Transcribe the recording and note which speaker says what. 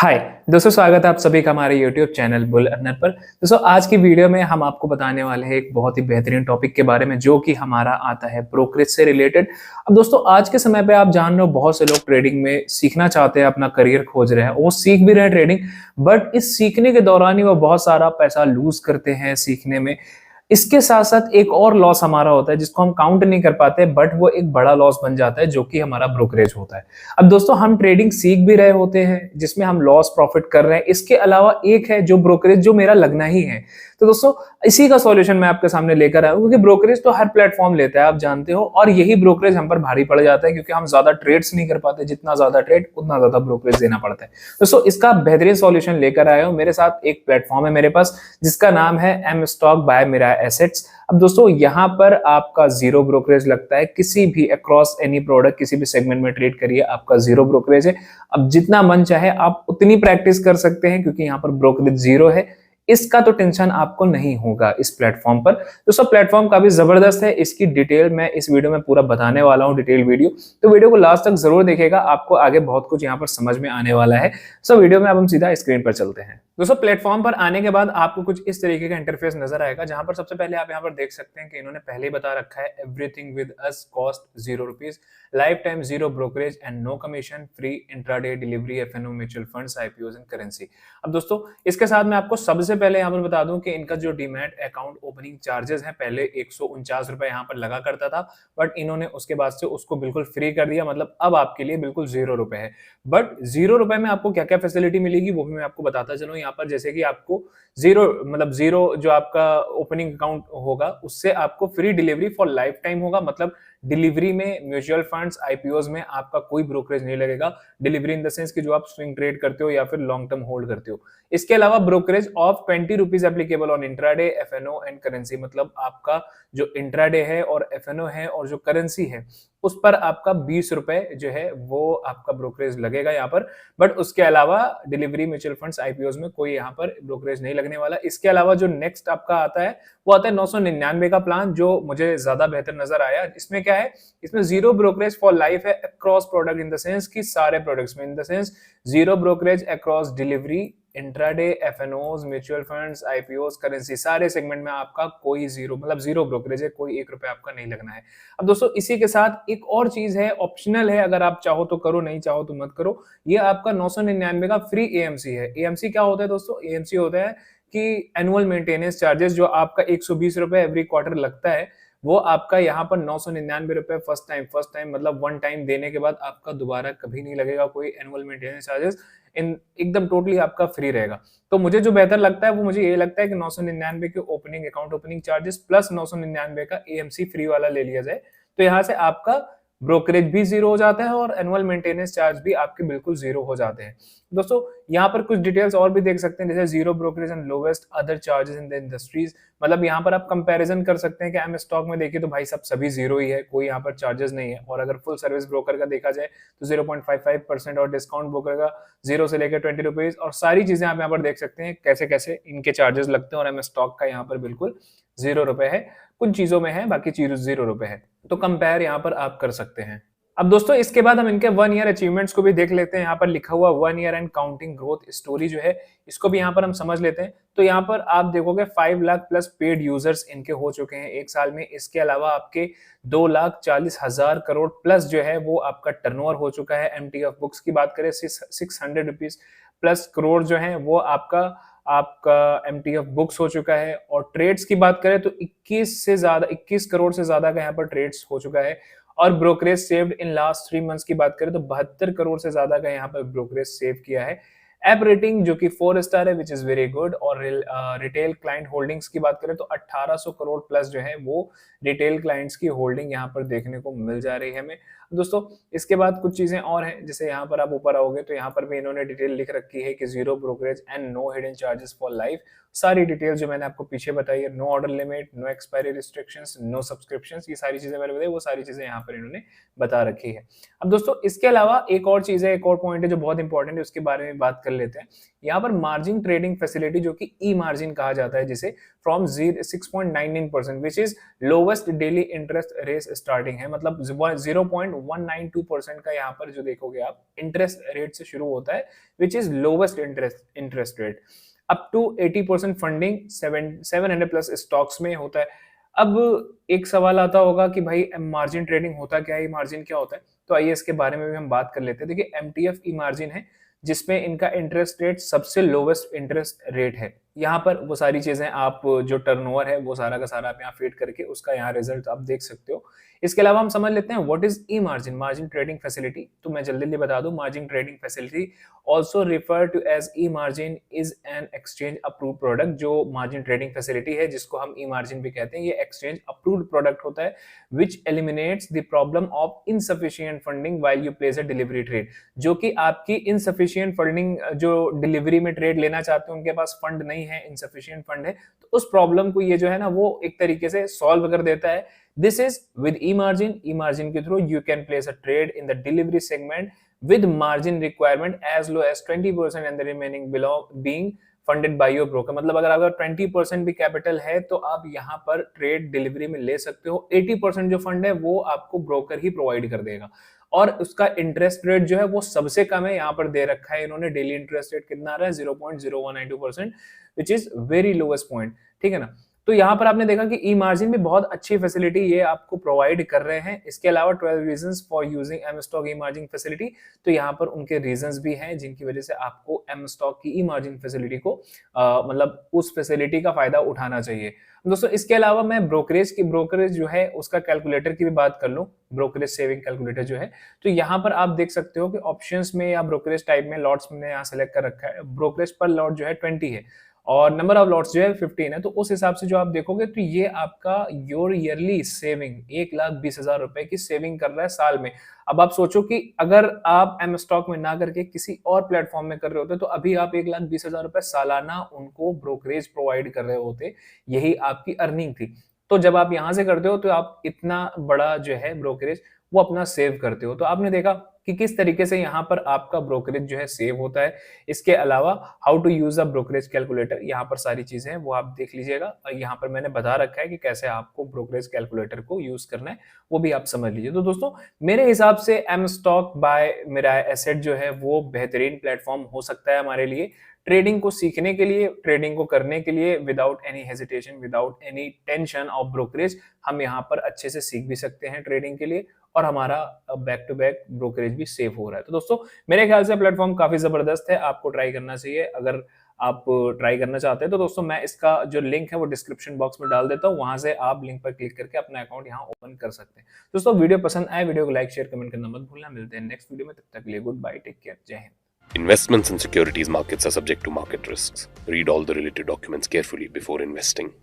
Speaker 1: हाय दोस्तों, स्वागत है आप सभी का हमारे YouTube चैनल बुल अर्नर पर। दोस्तों आज की वीडियो में हम आपको बताने वाले हैं एक बहुत ही बेहतरीन टॉपिक के बारे में जो कि हमारा आता है ब्रोकरेज से रिलेटेड। अब दोस्तों आज के समय पे आप जान रहे हो बहुत से लोग ट्रेडिंग में सीखना चाहते हैं, अपना करियर खोज रहे हैं, वो सीख भी रहे हैं ट्रेडिंग, बट इस सीखने के दौरान ही वो बहुत सारा पैसा लूज करते हैं सीखने में। इसके साथ साथ एक और लॉस हमारा होता है जिसको हम काउंट नहीं कर पाते, बट वो एक बड़ा लॉस बन जाता है जो कि हमारा ब्रोकरेज होता है। अब दोस्तों हम ट्रेडिंग सीख भी रहे होते हैं जिसमें हम लॉस प्रॉफिट कर रहे हैं, इसके अलावा एक है जो ब्रोकरेज जो मेरा लगना ही है। तो दोस्तों इसी का सॉल्यूशन मैं आपके सामने लेकर आया हूं, क्योंकि ब्रोकरेज तो हर प्लेटफॉर्म लेता है आप जानते हो, और यही ब्रोकरेज हम पर भारी पड़ जाता है क्योंकि हम ज्यादा ट्रेड्स नहीं कर पाते। जितना ज्यादा ट्रेड उतना ज्यादा ब्रोकरेज देना पड़ता है। दोस्तों इसका बेहतरीन सॉल्यूशन लेकर आया हूं। मेरे साथ एक प्लेटफॉर्म है मेरे पास जिसका नाम है एम स्टॉक बाय मिराय एसेट्स। अब दोस्तों यहाँ पर आपका जीरो ब्रोकरेज लगता है, किसी भी अक्रॉस एनी प्रोडक्ट किसी भी सेगमेंट में ट्रेड करिए आपका जीरो ब्रोकरेज है। अब जितना मन चाहे आप उतनी प्रैक्टिस कर सकते हैं क्योंकि यहाँ पर ब्रोकरेज जीरो है। इसका तो टेंशन आपको नहीं होगा इस प्लेटफॉर्म पर। दोस्तों प्लेटफॉर्म काफी जबरदस्त है, इसकी डिटेल मैं इस वीडियो में पूरा बताने वाला हूं, डिटेल वीडियो। तो वीडियो को लास्ट तक जरूर देखिएगा, आपको आगे बहुत कुछ यहाँ पर समझ में आने वाला है। सो वीडियो में अब हम सीधा स्क्रीन पर चलते हैं। दोस्तों प्लेटफॉर्म पर आने के बाद आपको कुछ इस तरीके का इंटरफेस नजर आएगा, जहां पर सबसे पहले आप यहाँ पर देख सकते हैं कि इन्होंने पहले ही बता रखा है everything with us cost ₹0, lifetime zero brokerage and no commission, free intraday delivery, FNO, mutual funds, IPOs and currency. अब दोस्तों इसके साथ मैं आपको सबसे पहले यहाँ पर बता दूं कि इनका जो डीमैट अकाउंट ओपनिंग चार्जेस है पहले ₹149 यहाँ पर लगा करता था, बट इन्होंने उसके बाद से उसको बिल्कुल फ्री कर दिया। मतलब अब आपके लिए बिल्कुल ₹0 है। बट ₹0 में आपको क्या क्या फैसिलिटी मिलेगी वो भी मैं आपको बताता चलूं यहाँ पर। जैसे कि आपको जीरो जो आपका ओपनिंग अकाउंट होगा उससे आपको free delivery for life time होगा। मतलब डिलीवरी में म्यूचुअल फंड्स आईपीओज में आपका कोई ब्रोकरेज नहीं लगेगा। डिलीवरी इन द सेंस कि जो आप स्विंग ट्रेड करते हो या फिर लॉन्ग टर्म होल्ड करते हो। इसके अलावा brokerage of ₹20 applicable on intraday, FNO and currency. मतलब आपका जो इंट्राडे है और एफएनओ है और जो करेंसी है उस पर आपका ₹20 जो है वो आपका ब्रोकरेज लगेगा यहाँ पर। बट उसके अलावा डिलीवरी म्यूचुअल फंड्स आईपीओज में कोई यहाँ पर ब्रोकरेज नहीं लगने वाला। इसके अलावा जो नेक्स्ट आपका आता है वो आता है 999 का प्लान, जो मुझे ज्यादा बेहतर नजर आया। इसमें क्या है, इसमें जीरो ब्रोकरेज फॉर लाइफ है across product, in the sense कि सारे प्रोडक्ट्स में, in the sense zero brokerage across delivery, intraday, FnOs, mutual funds, IPOs, currency, सारे सेगमेंट में आपका कोई जीरो मतलब जीरो ब्रोकरेज है, कोई ₹1 आपका नहीं लगना है। अब दोस्तों इसी के साथ एक और चीज है, ऑप्शनल है, अगर आप चाहो तो करो, नहीं चाहो तो मत करो। ये आपका 999 का फ्री एएमसी है। एएमसी क्या होता है दोस्तों? एएमसी होता है कि एनुअल मेंटेनेंस चार्जेस जो आपका ₹120 एवरी क्वार्टर लगता है, वो आपका यहाँ पर ₹999 फर्स्ट टाइम मतलब वन टाइम देने के बाद आपका दोबारा कभी नहीं लगेगा कोई एनुअल मेंटेनेंस चार्जेस। इन एकदम टोटली आपका फ्री रहेगा। तो मुझे जो बेहतर लगता है वो मुझे ये लगता है कि 999 के opening account opening charges plus 999 का एएमसी फ्री वाला ले लिया जाए, तो यहाँ से आपका ब्रोकरेज भी जीरो हो जाता है और एनुअल मेंटेनेंस चार्ज भी आपके बिल्कुल जीरो हो जाते हैं। दोस्तों यहाँ पर कुछ डिटेल्स और भी देख सकते हैं, जैसे zero brokerage and lowest other charges in the industries. मतलब यहाँ पर आप कंपैरिजन कर सकते हैं कि एम स्टॉक में देखिए तो भाई सब सभी जीरो ही है, कोई यहाँ पर चार्जेस नहीं है। और अगर फुल सर्विस ब्रोकर का देखा जाए तो 0.55% और डिस्काउंट ब्रोकर का 0 से लेकर ₹20, और सारी चीजें आप यहाँ पर देख सकते हैं कैसे कैसे इनके चार्जेस लगते हैं। और एम स्टॉक का यहाँ पर बिल्कुल ₹0 है, कुछ चीजों में है, बाकी चीजों ₹0 है। तो कंपेयर यहाँ पर आप कर सकते हैं। अब दोस्तों इसके बाद हम इनके 1 ईयर अचीवमेंट्स को भी देख लेते हैं। यहाँ पर लिखा हुआ 1 year and counting growth story जो है इसको भी यहाँ पर हम समझ लेते हैं। तो यहाँ पर आप देखोगे 5 लाख प्लस पेड यूजर्स इनके हो चुके हैं 1 साल में। इसके अलावा आपके 2,40,000 करोड़ प्लस जो है वो आपका टर्नओवर हो चुका है। एमटीएफ बुक्स की बात करें ₹600 प्लस करोड़ जो है वो आपका एमटीएफ बुक्स हो चुका है। और ट्रेड्स की बात करें तो 21 करोड़ से ज्यादा का यहाँ पर ट्रेड्स हो चुका है। और brokerage saved in last 3 months की बात करें तो 72 करोड़ से ज्यादा का यहाँ पर ब्रोकरेज सेव किया है। ऐप रेटिंग जो कि 4 स्टार है, विच इज वेरी गुड। और रिटेल क्लाइंट होल्डिंग्स की बात करें तो 1800 करोड़ प्लस जो है वो रिटेल क्लाइंट्स की होल्डिंग यहाँ पर देखने को मिल जा रही है हमें। दोस्तों इसके बाद कुछ चीजें और हैं, जैसे यहाँ पर आप ऊपर आओगे तो यहाँ पर भी इन्होंने डिटेल लिख रखी है कि zero brokerage and no hidden charges for life. सारी डिटेल जो मैंने आपको पीछे बताई है, no order limit, no expiry restrictions, no subscriptions, ये सारी चीजें मैंने बताई, वो सारी चीजें यहाँ पर इन्होंने बता रखी है। अब दोस्तों इसके अलावा एक और चीज है, एक और पॉइंट है जो बहुत इंपॉर्टेंट है, उसके बारे में बात कर लेते हैं। यहाँ पर मार्जिन ट्रेडिंग फैसिलिटी जो कि ई मार्जिन कहा जाता है, जिसे from 6.99% which is lowest daily interest rate starting है। मतलब 0.192% का यहाँ पर जो देखोगे आप इंटरेस्ट रेट से शुरू होता है, which is lowest interest rate. Up to 80% funding 700 plus stocks में होता है। अब एक सवाल आता होगा कि भाई मार्जिन ट्रेडिंग होता क्या है, मार्जिन क्या होता है? तो आइए इसके बारे में भी हम बात कर लेते हैं। देखिए एमटीएफ ई मार्जिन है, जिसमें इनका इंटरेस्ट रेट सबसे लोवेस्ट इंटरेस्ट रेट है। यहाँ पर वो सारी चीजें आप जो टर्नओवर है वो सारा का सारा आप यहाँ फीड करके उसका यहाँ रिजल्ट आप देख सकते हो। इसके अलावा हम समझ लेते हैं what is e margin, margin trading facility. तो मैं जल्दी बता दूं, margin trading facility also refer to as e margin is an exchange approved product. जो मार्जिन ट्रेडिंग फैसिलिटी है जिसको हम ई मार्जिन भी कहते हैं, ये एक्सचेंज अप्रूव्ड प्रोडक्ट होता है which eliminates the problem of insufficient funding while you place a delivery trade. जो कि आपकी इनसफिशिएंट फंडिंग, जो डिलीवरी में ट्रेड लेना चाहते हैं उनके पास फंड नहीं है, इनसफिशिएंट फंड है, तो उस प्रॉब्लम को ये जो है ना वो एक तरीके से सॉल्व कर देता है। This is with E margin. E margin के through you can place a trade in the delivery segment with margin requirement as low as 20% and the remaining below being funded by your broker। मतलब अगर 20% भी capital है तो आप यहाँ पर trade delivery में ले सकते हो। 80% जो फंड है वो आपको ब्रोकर ही प्रोवाइड कर देगा, और उसका इंटरेस्ट रेट जो है वो सबसे कम है। यहाँ पर दे रखा है इन्होंने, डेली इंटरेस्ट रेट कितना आ रहा है 0.0192%, which is very lowest point. ठीक है ना। तो यहाँ पर आपने देखा कि ई मार्जिन भी बहुत अच्छी फैसिलिटी ये आपको प्रोवाइड कर रहे हैं। इसके अलावा 12 reasons for using M stock e margin facility, तो यहाँ पर उनके रीजंस भी हैं जिनकी वजह से आपको एम स्टॉक की ई मार्जिन फैसिलिटी को मतलब उस फैसिलिटी का फायदा उठाना चाहिए। दोस्तों इसके अलावा मैं ब्रोकरेज जो है उसका कैलकुलेटर की भी बात कर लूं, ब्रोकरेज सेविंग कैलकुलेटर जो है, तो यहाँ पर आप देख सकते हो कि ऑप्शंस में या ब्रोकरेज टाइप में लॉट्स मैंने यहाँ सेलेक्ट कर रखा है। ब्रोकरेज पर लॉट जो है 20 है और नंबर ऑफ लॉट्स जो है 15 है। तो उस हिसाब से जो आप देखोगे तो ये आपका योर ईयरली सेविंग 1,20,000 रुपए की सेविंग कर रहा है साल में। अब आप सोचो कि अगर आप एम स्टॉक में ना करके किसी और प्लेटफॉर्म में कर रहे होते तो अभी आप 1,20,000 रुपए सालाना उनको ब्रोकरेज प्रोवाइड कर रहे होते, यही आपकी अर्निंग थी। तो जब आप यहां से करते हो तो आप इतना बड़ा जो है ब्रोकरेज वो अपना सेव करते हो। तो आपने देखा कि किस तरीके से यहाँ पर आपका ब्रोकरेज जो है सेव होता है। इसके अलावा how to use a brokerage calculator, यहाँ पर सारी चीजें हैं वो आप देख लीजिएगा, और यहाँ पर मैंने बता रखा है कि कैसे आपको ब्रोकरेज कैलकुलेटर को यूज करना है, वो भी आप समझ लीजिए। तो दोस्तों मेरे हिसाब से एम स्टॉक बाय मिराय एसेट जो है वो बेहतरीन प्लेटफॉर्म हो सकता है हमारे लिए, ट्रेडिंग को सीखने के लिए, ट्रेडिंग को करने के लिए, without any hesitation, without any tension of brokerage. हम यहाँ पर अच्छे से सीख भी सकते हैं ट्रेडिंग के लिए, और हमारा बैक टू बैक ब्रोकरेज भी सेव हो रहा है। तो दोस्तों मेरे ख्याल से प्लेटफॉर्म काफी जबरदस्त है, आपको ट्राई करना चाहिए। अगर आप ट्राई करना चाहते हैं तो दोस्तों मैं इसका जो लिंक है वो डिस्क्रिप्शन बॉक्स में डाल देता हूँ, वहां से आप लिंक पर क्लिक करके अपना अकाउंट यहाँ ओपन कर सकते हैं। दोस्तों वीडियो पसंद आए, वीडियो को लाइक शेयर कमेंट करना मत भूलना। मिलते हैं नेक्स्ट वीडियो में, तब तक के लिए गुड बाय, टेक केयर, जय Hind.
Speaker 2: Investments in securities markets are subject to market risks. Read all the related documents carefully before investing.